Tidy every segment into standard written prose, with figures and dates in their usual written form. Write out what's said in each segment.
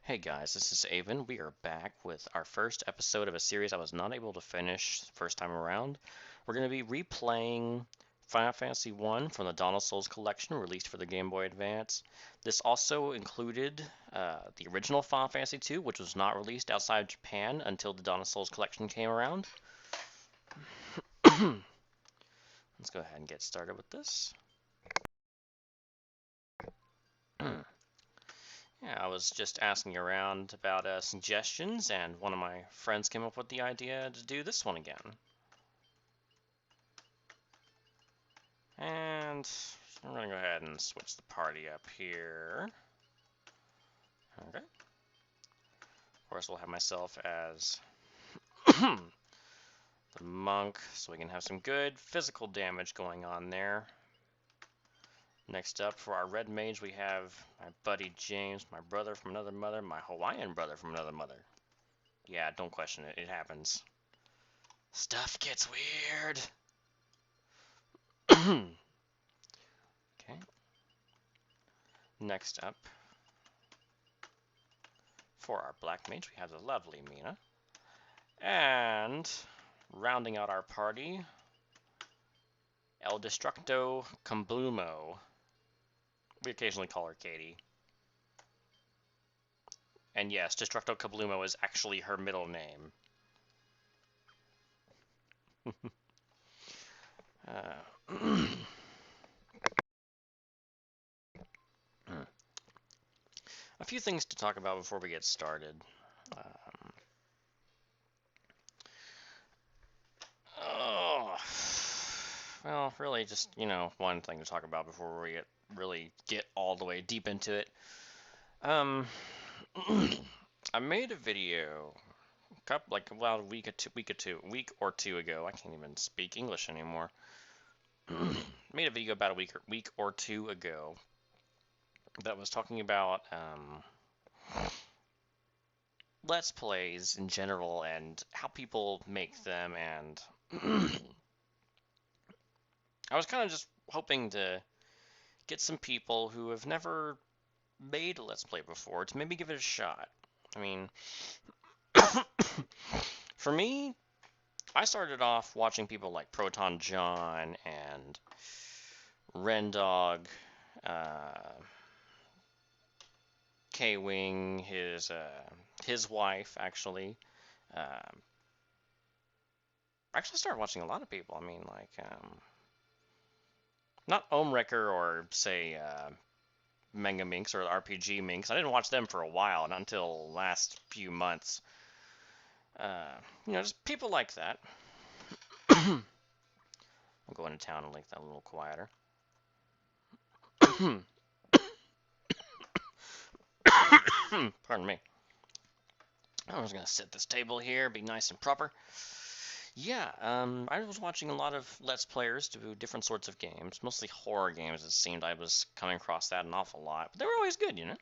Hey guys, this is Avan. We are back with our first episode of a series I was not able to finish the first time around. We're going to be replaying Final Fantasy I from the Dawn of Souls collection released for the Game Boy Advance. This also included the original Final Fantasy II, which was not released outside Japan until the Dawn of Souls collection came around. Let's go ahead and get started with this. Yeah, I was just asking around about suggestions, and one of my friends came up with the idea to do this one again. And I'm going to go ahead and switch the party up here. Okay. Of course, we'll have myself as the monk, so we can have some good physical damage going on there. Next up, for our red mage, we have my buddy James, my brother from another mother, my Hawaiian brother from another mother. Yeah, don't question it, it happens. Stuff gets weird. Okay. Next up, for our black mage, we have the lovely Mina. And rounding out our party, El Destructo Camblumo. We occasionally call her Katie. And yes, Destructo Camblumo is actually her middle name. A few things to talk about before we get started. Well, really just, one thing to talk about before we really get all the way deep into it. I made a video a week or two ago. I can't even speak English anymore. Made a video about a week or two ago that was talking about Let's Plays in general and how people make them, and I was kind of just hoping to get some people who have never made a Let's Play before to maybe give it a shot. I mean, for me, I started off watching people like Proton John and Rendog, K-Wing, his wife, actually. Actually started watching a lot of people. I mean, like, not Omwrecker or, say, Manga Minx or RPG Minx. I didn't watch them for a while, not until last few months. Just people like that. I'll go into town and make that a little quieter. Pardon me. I'm just gonna set this table here, be nice and proper. Yeah, I was watching a lot of Let's Players do different sorts of games, mostly horror games. It seemed I was coming across that an awful lot, but they were always good, you know.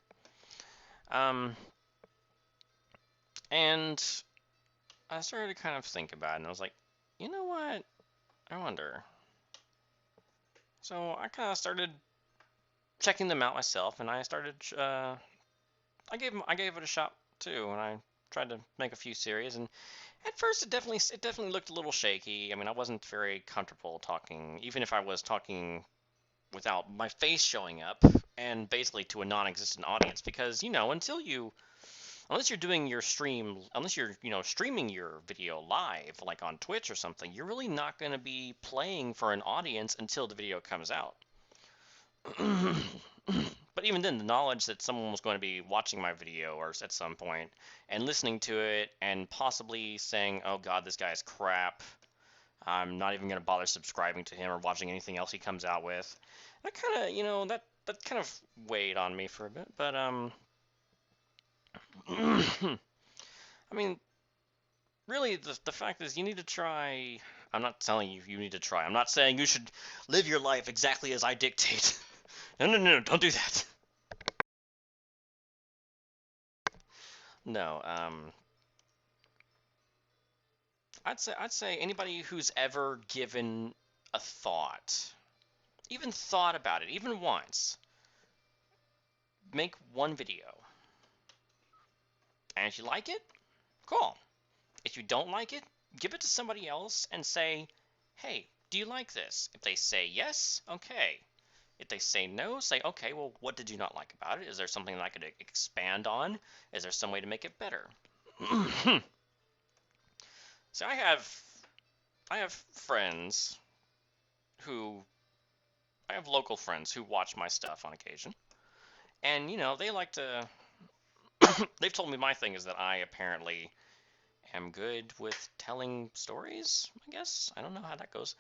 And I started to kind of think about it, and I was like, you know what? I wonder. So I kind of started checking them out myself, and I started. I gave it a shot too, and I tried to make a few series. And at first, it definitely looked a little shaky. I mean, I wasn't very comfortable talking, even if I was talking without my face showing up, and basically to a non-existent audience, because unless you're doing your stream, unless you're streaming your video live, like on Twitch or something, you're really not going to be playing for an audience until the video comes out. But even then, the knowledge that someone was going to be watching my video or at some point and listening to it and possibly saying, "Oh God, this guy is crap. I'm not even going to bother subscribing to him or watching anything else he comes out with." That kind of, that kind of weighed on me for a bit. But I mean, really, the fact is, you need to try. I'm not telling you need to try. I'm not saying you should live your life exactly as I dictate. No, don't do that. No, I'd say anybody who's ever given a thought, even thought about it, even once, make one video. And if you like it, cool. If you don't like it, give it to somebody else and say, hey, do you like this? If they say yes, okay. If they say no, say, okay, well, what did you not like about it? Is there something that I could expand on? Is there some way to make it better? So I have friends who I have local friends who watch my stuff on occasion. And they like to they've told me my thing is that I apparently am good with telling stories, I guess. I don't know how that goes.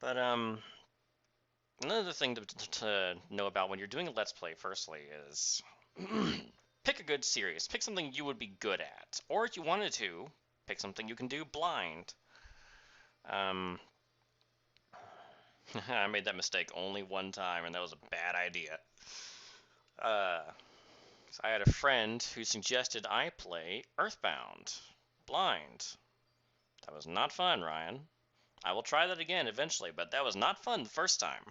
But another thing to know about when you're doing a Let's Play, firstly, is pick a good series. Pick something you would be good at. Or if you wanted to, pick something you can do blind. I made that mistake only one time, and that was a bad idea. So I had a friend who suggested I play Earthbound blind. That was not fun, Ryan. I will try that again eventually, but that was not fun the first time.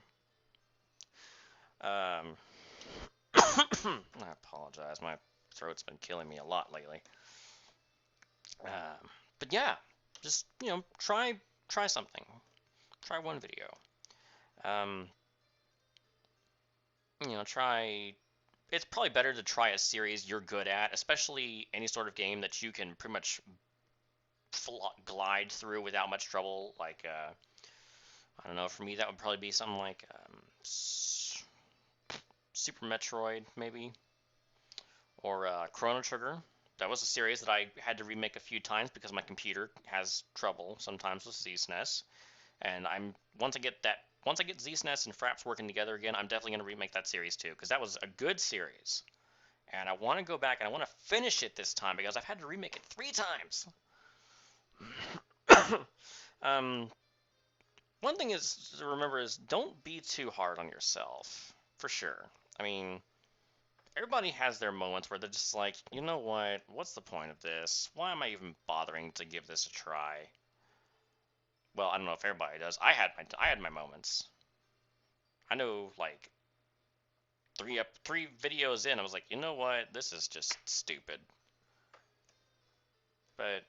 I apologize. My throat's been killing me a lot lately. But yeah, just try something. Try one video. Try. It's probably better to try a series you're good at, especially any sort of game that you can pretty much glide through without much trouble. Like, I don't know, for me that would probably be something like Super Metroid, maybe, or Chrono Trigger. That was a series that I had to remake a few times because my computer has trouble sometimes with ZSNES, and once I get ZSNES and Fraps working together again, I'm definitely gonna remake that series too, because that was a good series, and I want to go back and I want to finish it this time because I've had to remake it 3 times. One thing is to remember is don't be too hard on yourself, for sure. I mean, everybody has their moments where they're just like, you know what? What's the point of this? Why am I even bothering to give this a try? Well, I don't know if everybody does. I had my moments. I know, like, three videos in, I was like, you know what? This is just stupid. But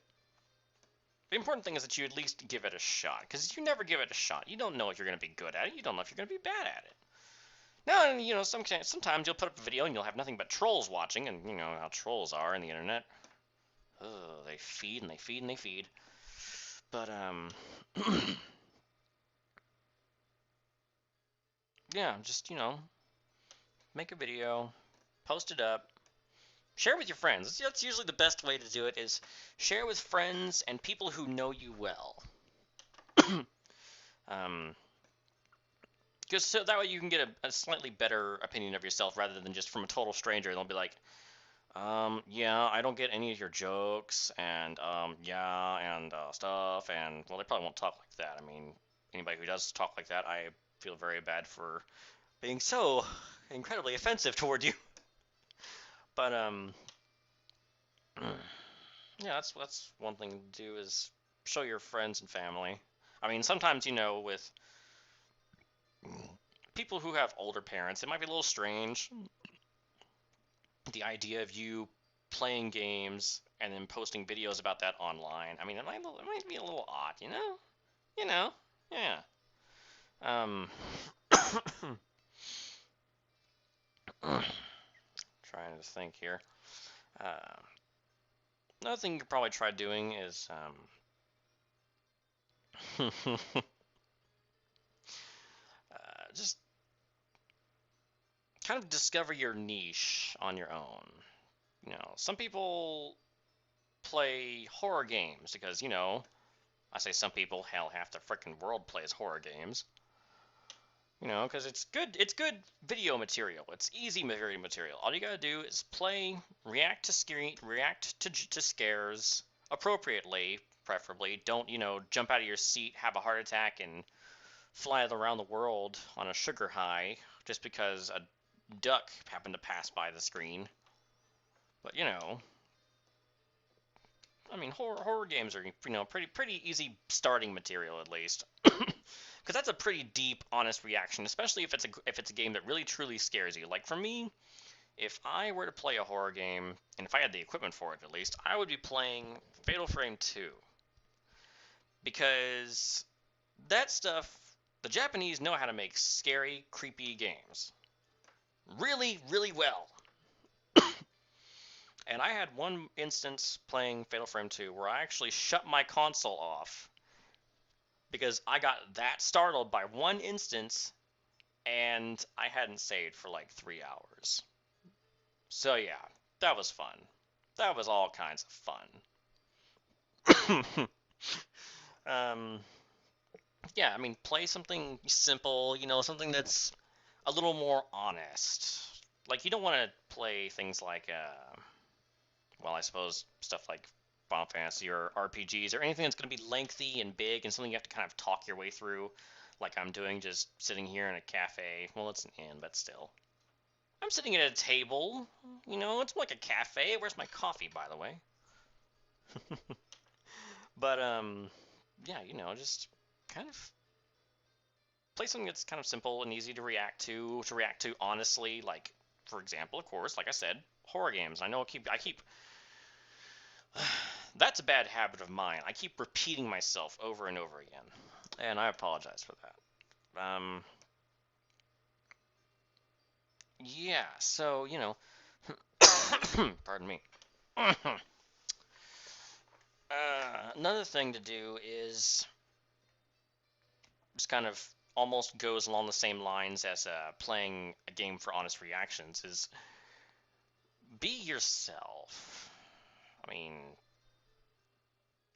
the important thing is that you at least give it a shot, because if you never give it a shot, you don't know if you're going to be good at it. You don't know if you're going to be bad at it. Now, and sometimes you'll put up a video and you'll have nothing but trolls watching, and you know how trolls are in the internet. Ugh, they feed and they feed and they feed. But yeah, just make a video, post it up, share it with your friends. That's usually the best way to do it, is share with friends and people who know you well. Because so that way you can get a slightly better opinion of yourself rather than just from a total stranger. They'll be like, yeah, I don't get any of your jokes, and yeah, and stuff, and well, they probably won't talk like that. I mean, anybody who does talk like that, I feel very bad for being so incredibly offensive toward you. But yeah, that's one thing to do, is show your friends and family. I mean, sometimes with people who have older parents, it might be a little strange, the idea of you playing games and then posting videos about that online. I mean, it might be a little odd, yeah. Trying to think here. Another thing you could probably try doing is just kind of discover your niche on your own. Some people play horror games because, I say some people, hell, half the frickin' world plays horror games. Because it's good video material. It's easy video material. All you gotta do is play, react to scares appropriately, preferably. Don't, jump out of your seat, have a heart attack, and fly around the world on a sugar high just because a duck happened to pass by the screen. But I mean, horror games are pretty easy starting material, at least, because that's a pretty deep, honest reaction, especially if it's a game that really truly scares you. Like for me, If I were to play a horror game, and if I had the equipment for it at least, I would be playing Fatal Frame 2. Because that stuff, the Japanese know how to make scary, creepy games. Really, really well. And I had one instance playing Fatal Frame 2 where I actually shut my console off because I got that startled by one instance and I hadn't saved for like 3 hours. So yeah, that was fun. That was all kinds of fun. um, yeah, I mean, play something simple, something that's a little more honest. Like, you don't want to play things like, well, I suppose stuff like Final Fantasy or RPGs or anything that's going to be lengthy and big and something you have to kind of talk your way through, like I'm doing, just sitting here in a cafe. Well, it's an inn, but still. I'm sitting at a table, it's like a cafe. Where's my coffee, by the way? But, yeah, just kind of play something that's kind of simple and easy to react to honestly, like, for example, of course, like I said, horror games. I know I keep that's a bad habit of mine. I keep repeating myself over and over again, and I apologize for that. Yeah, so, pardon me. Another thing to do is just kind of almost goes along the same lines as playing a game for honest reactions is be yourself. I mean,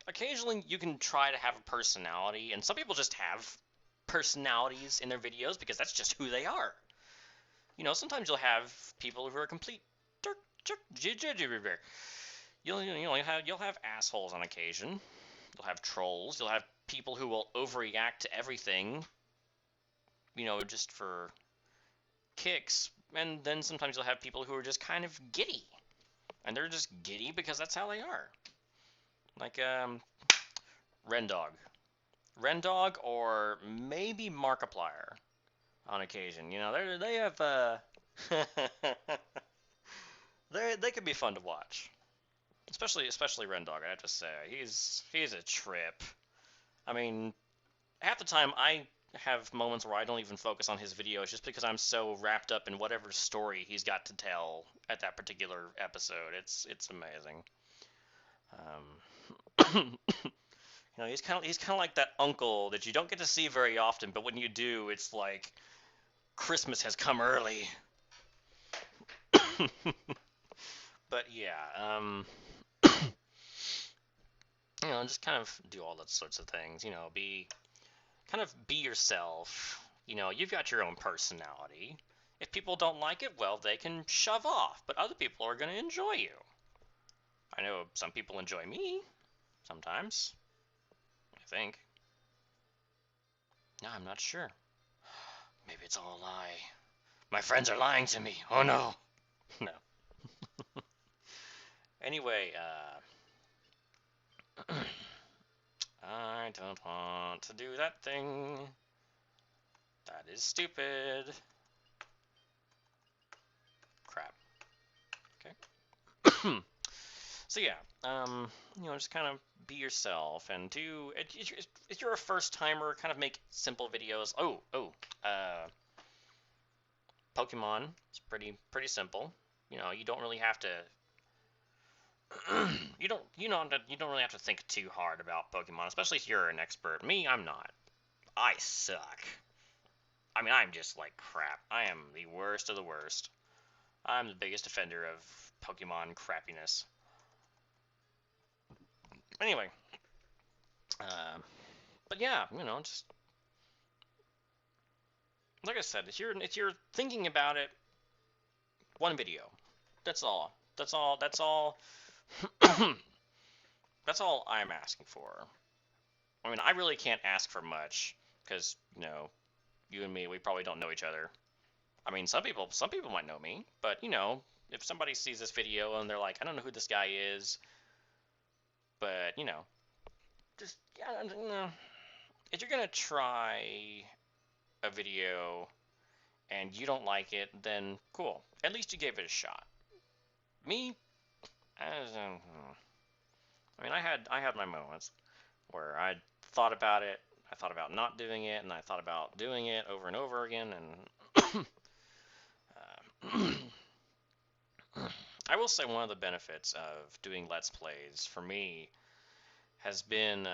occasionally you can try to have a personality, and some people just have personalities in their videos because that's just who they are. Sometimes you'll have people who are complete you'll have assholes on occasion. You'll have trolls. You'll have people who will overreact to everything, just for kicks. And then sometimes you'll have people who are just kind of giddy. And they're just giddy because that's how they are. Like, Rendog. Rendog or maybe Markiplier on occasion. They have, they can be fun to watch. Especially Rendog, I have to say. He's a trip. I mean, half the time I have moments where I don't even focus on his videos just because I'm so wrapped up in whatever story he's got to tell at that particular episode. It's amazing. He's kind of like that uncle that you don't get to see very often, but when you do, it's like Christmas has come early. But yeah, just kind of do all those sorts of things. Be yourself. You've got your own personality. If people don't like it, well, they can shove off, but other people are going to enjoy you. I know some people enjoy me, sometimes, I think. No, I'm not sure. Maybe it's all a lie. My friends are lying to me. Oh no. No. Anyway, I don't want to do that thing. That is stupid. Crap. Okay. So yeah, just kind of be yourself and do. If you're a first timer, kind of make simple videos. Pokemon. It's pretty simple. You don't really have to. You don't really have to think too hard about Pokemon, especially if you're an expert. Me, I'm not. I suck. I mean, I'm just like crap. I am the worst of the worst. I'm the biggest offender of Pokemon crappiness. Anyway, but yeah, just like I said, if you're thinking about it, one video. That's all. That's all. That's all. That's all I'm asking for. I mean, I really can't ask for much because you and me, we probably don't know each other. I mean, some people might know me, but if somebody sees this video and they're like, I don't know who this guy is, but just if you're gonna try a video and you don't like it, then cool. At least you gave it a shot. Me, as I mean, I had my moments where I thought about it. I thought about not doing it, and I thought about doing it over and over again. And I will say one of the benefits of doing Let's Plays for me has been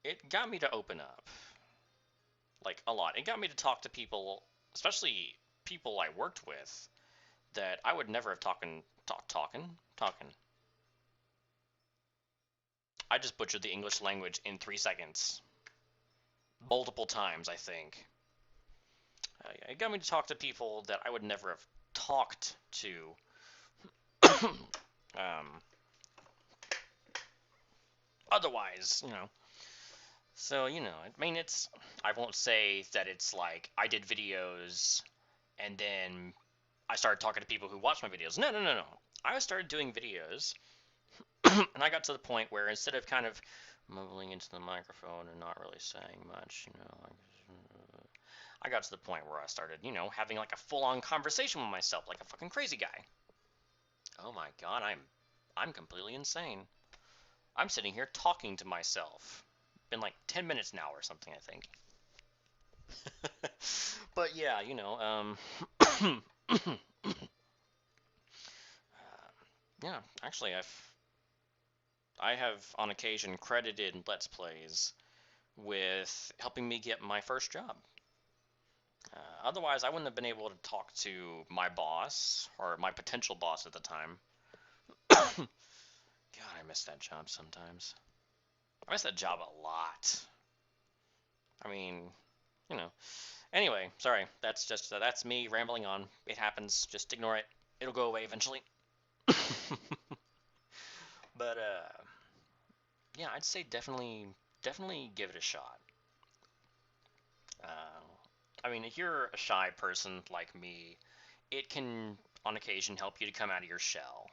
it got me to open up like a lot. It got me to talk to people, especially people I worked with that I would never have talking. I just butchered the English language in 3 seconds, multiple times, I think. It got me to talk to people that I would never have talked to. Otherwise, So, I mean, I won't say that it's like I did videos and then I started talking to people who watch my videos. No, no, no, no. I started doing videos and I got to the point where instead of kind of mumbling into the microphone and not really saying much, I got to the point where I started, having like a full-on conversation with myself like a fucking crazy guy. Oh my god, I'm completely insane. I'm sitting here talking to myself. Been like 10 minutes now or something, I think. But yeah, yeah, actually, I have on occasion credited Let's Plays with helping me get my first job. Otherwise, I wouldn't have been able to talk to my boss, or my potential boss at the time. God, I miss that job sometimes. I miss that job a lot. I mean, you know. Anyway, sorry. That's me rambling on. It happens. Just ignore it. It'll go away eventually. But yeah, I'd say definitely give it a shot. Uh, I mean, if you're a shy person like me, it can on occasion help you to come out of your shell.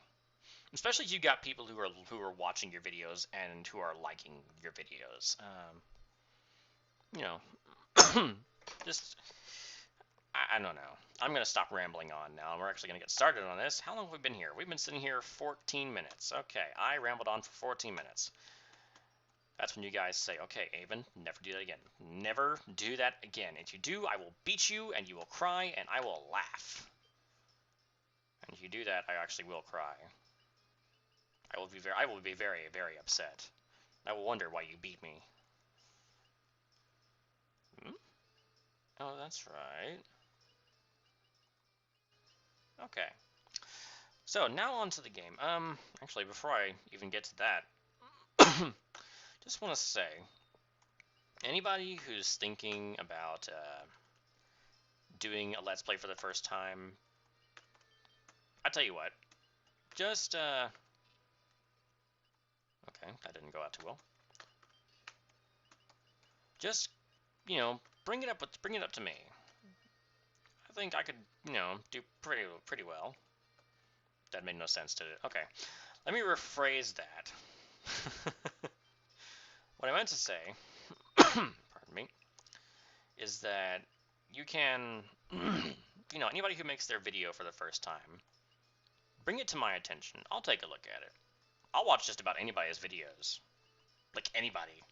Especially if you got people who are watching your videos and who are liking your videos. You know, just I don't know. I'm gonna stop rambling on now. We're actually gonna get started on this. How long have we been here? We've been sitting here 14 minutes. Okay, I rambled on for 14 minutes. That's when you guys say, okay, Avan, never do that again. Never do that again. If you do, I will beat you, and you will cry, and I will laugh. And if you do that, I actually will cry. I will be very, very upset. I will wonder why you beat me. Hmm? Oh, that's right. Okay. So, now on to the game. Actually, before I even get to that, just want to say, anybody who's thinking about doing a Let's Play for the first time, I tell you what, just, okay, that didn't go out too well. Just, bring it up to me. I think I could, do pretty well. That made no sense, did it? Okay, let me rephrase that. What I meant to say, pardon me, is that you can, anybody who makes their video for the first time, bring it to my attention. I'll take a look at it. I'll watch just about anybody's videos. Like anybody.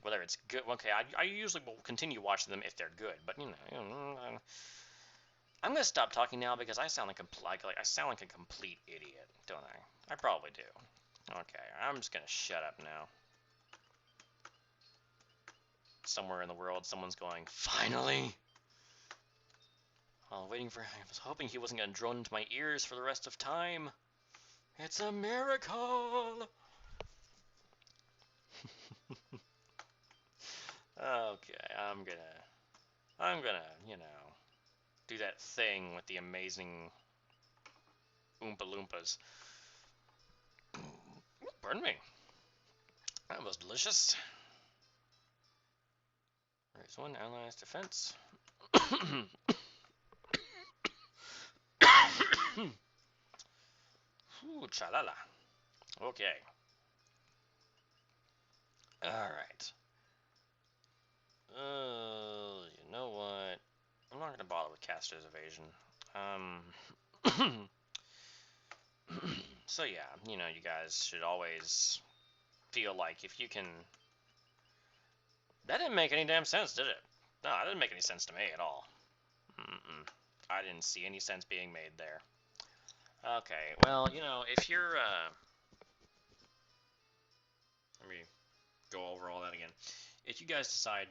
Whether it's good, okay, I usually will continue watching them if they're good, but I'm gonna stop talking now because I sound like I sound like a complete idiot, don't I? I probably do. Okay, I'm just gonna shut up now. Somewhere in the world, someone's going, finally! I was hoping he wasn't gonna drone into my ears for the rest of time. It's a miracle! Okay, I'm gonna, do that thing with the amazing Oompa Loompas. Pardon me. That was delicious. There's one allies defense. Ooh, chalala. Okay. Alright. You know what? I'm not gonna bother with caster's evasion. So yeah, you know, you guys should always feel like if you can. That didn't make any damn sense, did it? No, that didn't make any sense to me at all. I didn't see any sense being made there. Okay, well, you know, if you're, let me go over all that again. If you guys decide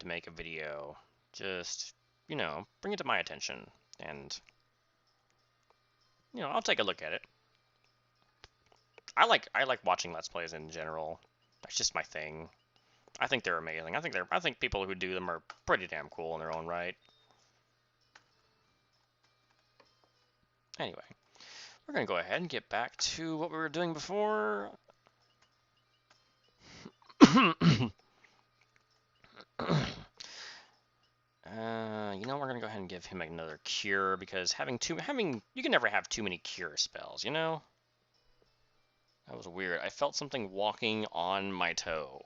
to make a video, just, you know, bring it to my attention, and, you know, I'll take a look at it. I like watching Let's Plays in general. That's just my thing. I think they're amazing. I think people who do them are pretty damn cool in their own right. Anyway, we're gonna go ahead and get back to what we were doing before. You know, we're gonna go ahead and give him another cure because you can never have too many cure spells, you know? That was weird. I felt something walking on my toe.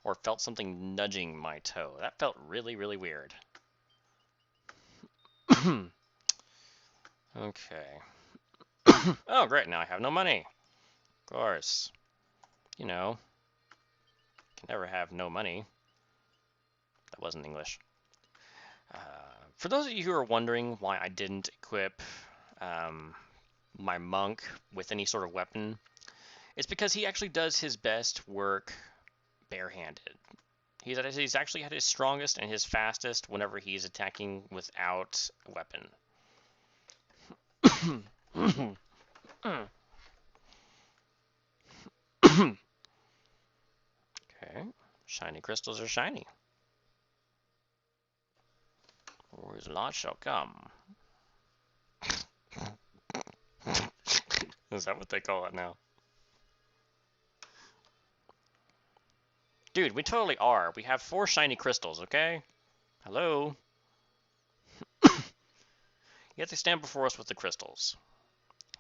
Or felt something nudging my toe. That felt really, really weird. Okay. Oh, great, now I have no money. Of course. You know, can never have no money. That wasn't English. For those of you who are wondering why I didn't equip my monk with any sort of weapon, it's because he actually does his best work barehanded. He's actually at his strongest and his fastest whenever he's attacking without a weapon. Okay, shiny crystals are shiny. Whose lot shall come? Is that what they call it now? Dude, we totally are. We have 4 shiny crystals, okay? Hello? You have to stand before us with the crystals.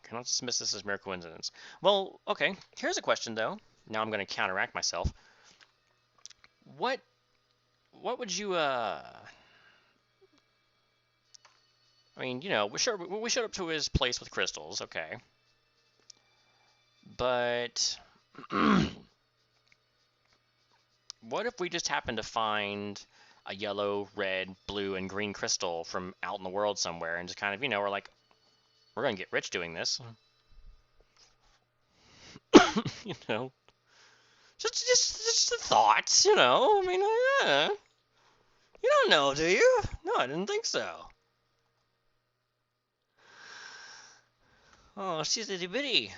Cannot dismiss this as mere coincidence. Well, okay. Here's a question, though. Now I'm going to counteract myself. What would you, I mean, you know, we showed up to his place with crystals, okay. But what if we just happen to find a yellow, red, blue, and green crystal from out in the world somewhere and just kind of, you know, we're like, we're going to get rich doing this. You know, just the thoughts, you know. I mean, you don't know, do you? No, I didn't think so. Oh, she's itty bitty.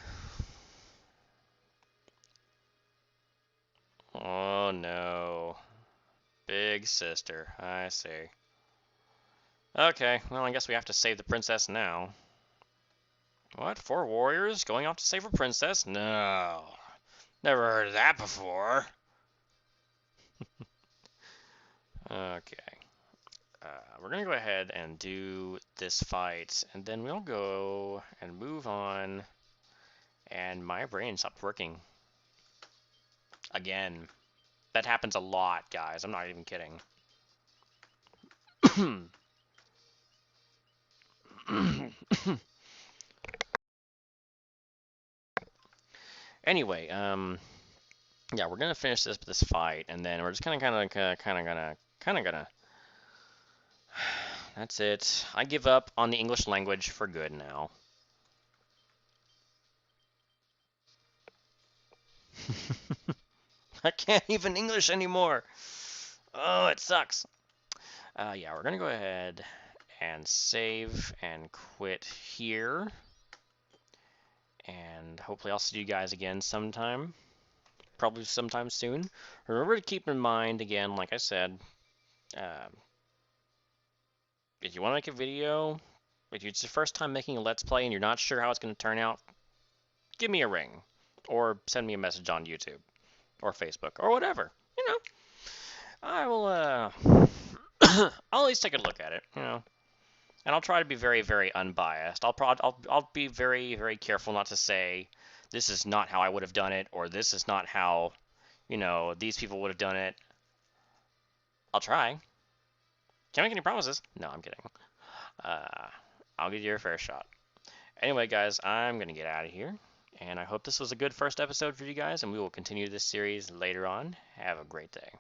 Oh no, big sister. I see. Okay, well, I guess we have to save the princess now. What? 4 warriors going off to save a princess? No, never heard of that before. Okay. We're going to go ahead and do this fight, and then we'll go and move on, and my brain stopped working. Again. That happens a lot, guys. I'm not even kidding. Anyway, yeah, we're going to finish this fight, and then we're just kind of gonna that's it. I give up on the English language for good now. I can't even English anymore. Oh, it sucks. Yeah, we're gonna go ahead and save and quit here. And hopefully I'll see you guys again sometime. Probably sometime soon. Remember to keep in mind, again, like I said, if you want to make a video, if it's your first time making a Let's Play and you're not sure how it's going to turn out, give me a ring. Or send me a message on YouTube. Or Facebook. Or whatever. You know. I will, I'll at least take a look at it, you know. And I'll try to be very, very unbiased. I'll be very, very careful not to say, this is not how I would have done it, or this is not how, you know, these people would have done it. I'll try. Can't make any promises. No, I'm kidding. Uh, I'll give you a fair shot. Anyway, guys, I'm going to get out of here. And I hope this was a good first episode for you guys, and we will continue this series later on. Have a great day.